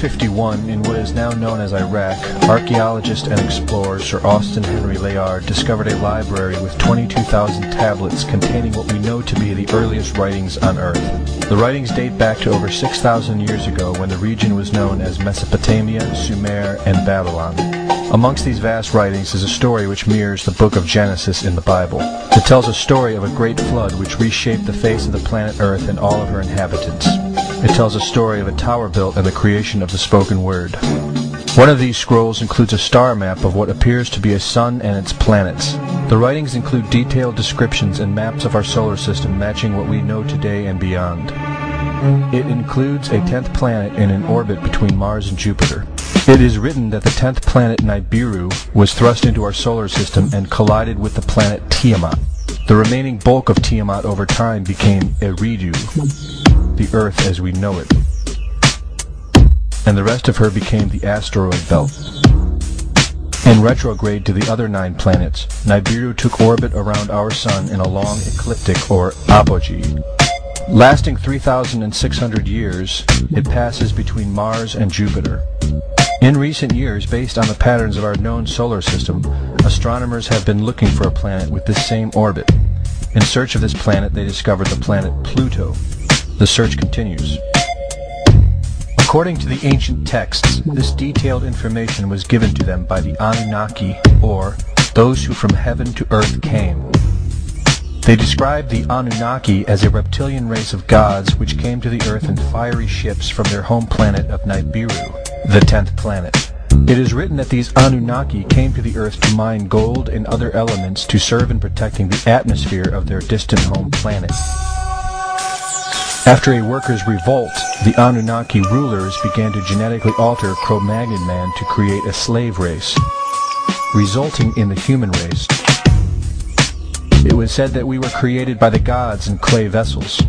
1951, in what is now known as Iraq, archaeologist and explorer Sir Austin Henry Layard discovered a library with 22,000 tablets containing what we know to be the earliest writings on Earth. The writings date back to over 6,000 years ago when the region was known as Mesopotamia, Sumer, and Babylon. Amongst these vast writings is a story which mirrors the book of Genesis in the Bible. It tells a story of a great flood which reshaped the face of the planet Earth and all of her inhabitants. It tells a story of a tower built and the creation of the spoken word. One of these scrolls includes a star map of what appears to be a sun and its planets. The writings include detailed descriptions and maps of our solar system matching what we know today and beyond. It includes a 10th planet in an orbit between Mars and Jupiter. It is written that the 10th planet Nibiru was thrust into our solar system and collided with the planet Tiamat. The remaining bulk of Tiamat over time became Eridu, the Earth as we know it, and the rest of her became the asteroid belt. In retrograde to the other 9 planets, Nibiru took orbit around our Sun in a long ecliptic or apogee. Lasting 3,600 years, it passes between Mars and Jupiter. In recent years, based on the patterns of our known solar system, astronomers have been looking for a planet with this same orbit. In search of this planet, they discovered the planet Pluto. The search continues. According to the ancient texts, this detailed information was given to them by the Anunnaki, or those who from heaven to earth came. They described the Anunnaki as a reptilian race of gods which came to the earth in fiery ships from their home planet of Nibiru, the 10th planet. It is written that these Anunnaki came to the earth to mine gold and other elements to serve in protecting the atmosphere of their distant home planet. After a workers' revolt, the Anunnaki rulers began to genetically alter Cro-Magnon man to create a slave race, resulting in the human race. It was said that we were created by the gods in clay vessels.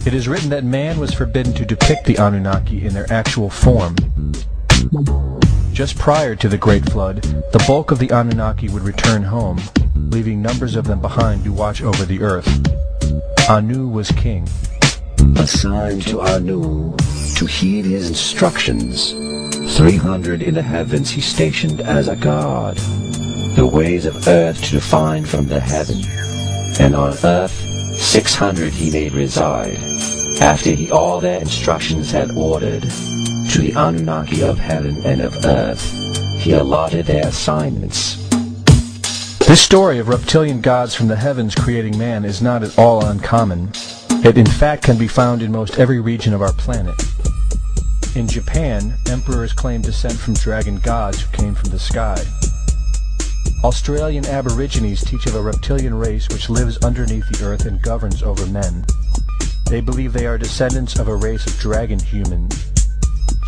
It is written that man was forbidden to depict the Anunnaki in their actual form. Just prior to the Great Flood, the bulk of the Anunnaki would return home, leaving numbers of them behind to watch over the earth. Anu was king. Assigned to Anu to heed his instructions. 300 in the heavens he stationed as a god. The ways of earth to define from the heaven, and on earth 600 he made reside. After he all their instructions had ordered, to the Anunnaki of heaven and of earth he allotted their assignments. This story of reptilian gods from the heavens creating man is not at all uncommon. It in fact can be found in most every region of our planet. In Japan, emperors claim descent from dragon gods who came from the sky. Australian Aborigines teach of a reptilian race which lives underneath the earth and governs over men. They believe they are descendants of a race of dragon humans.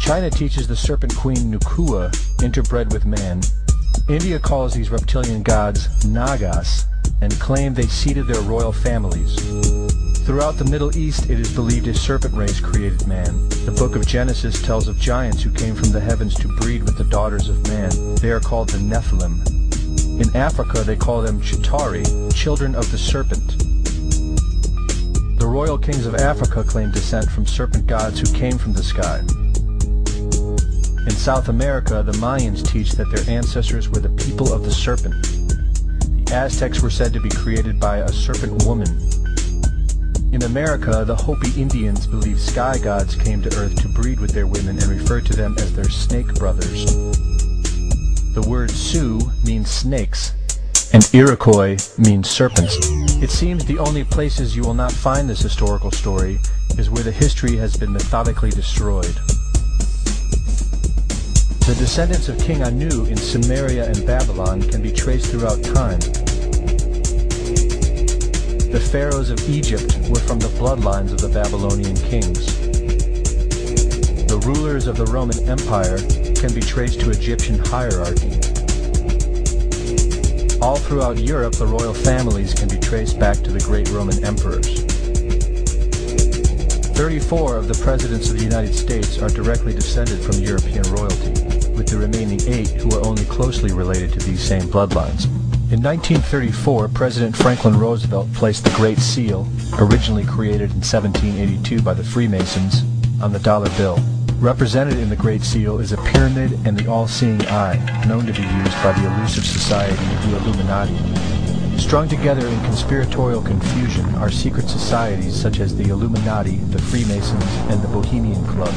China teaches the serpent queen Nukua interbred with man. India calls these reptilian gods Nagas and claim they seeded their royal families. Throughout the Middle East it is believed a serpent race created man. The book of Genesis tells of giants who came from the heavens to breed with the daughters of man. They are called the Nephilim. In Africa they call them Chitauri, children of the serpent. The royal kings of Africa claim descent from serpent gods who came from the sky. In South America, the Mayans teach that their ancestors were the people of the serpent. The Aztecs were said to be created by a serpent woman. In America, the Hopi Indians believe sky gods came to earth to breed with their women and refer to them as their snake brothers. The word Sioux means snakes, and Iroquois means serpents. It seems the only places you will not find this historical story is where the history has been methodically destroyed. The descendants of King Anu in Sumeria and Babylon can be traced throughout time. The pharaohs of Egypt were from the bloodlines of the Babylonian kings. The rulers of the Roman Empire can be traced to Egyptian hierarchy. All throughout Europe, the royal families can be traced back to the great Roman emperors. 34 of the presidents of the United States are directly descended from European royalty, with the remaining 8 who are only closely related to these same bloodlines. In 1934, President Franklin Roosevelt placed the Great Seal, originally created in 1782 by the Freemasons, on the dollar bill. Represented in the Great Seal is a pyramid and the all-seeing eye, known to be used by the elusive society, the Illuminati. Strung together in conspiratorial confusion are secret societies such as the Illuminati, the Freemasons, and the Bohemian Club.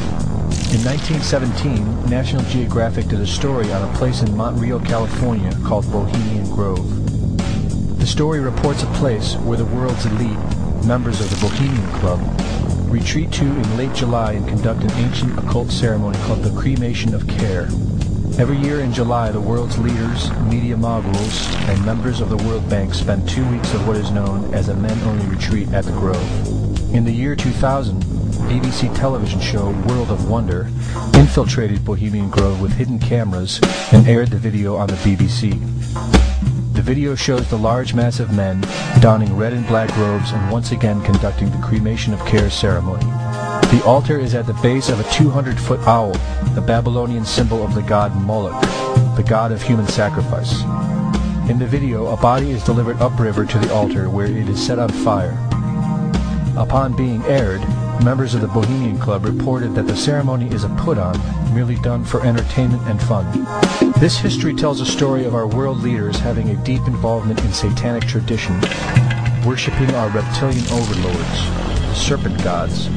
In 1917, National Geographic did a story on a place in Montreal, California called Bohemian Grove. The story reports a place where the world's elite, members of the Bohemian Club, retreat to in late July and conduct an ancient occult ceremony called the Cremation of Care. Every year in July, the world's leaders, media moguls, and members of the World Bank spend 2 weeks of what is known as a men-only retreat at the Grove. In the year 2000, ABC television show World of Wonder infiltrated Bohemian Grove with hidden cameras and aired the video on the BBC. The video shows the large mass of men donning red and black robes and once again conducting the Cremation of Care ceremony. The altar is at the base of a 200-foot owl, the Babylonian symbol of the god Moloch, the god of human sacrifice. In the video, a body is delivered upriver to the altar where it is set on fire. Upon being aired, members of the Bohemian Club reported that the ceremony is a put-on, merely done for entertainment and fun. This history tells a story of our world leaders having a deep involvement in satanic tradition, worshipping our reptilian overlords, the serpent gods.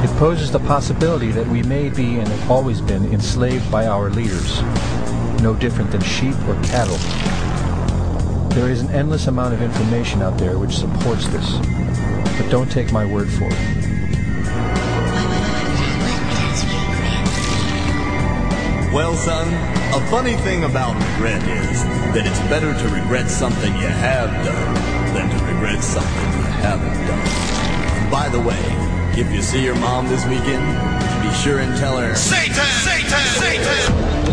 It poses the possibility that we may be and have always been enslaved by our leaders, no different than sheep or cattle. There is an endless amount of information out there which supports this, but don't take my word for it. Well, son, a funny thing about regret is that it's better to regret something you have done than to regret something you haven't done. And by the way, if you see your mom this weekend, be sure and tell her, Satan! Satan! Satan!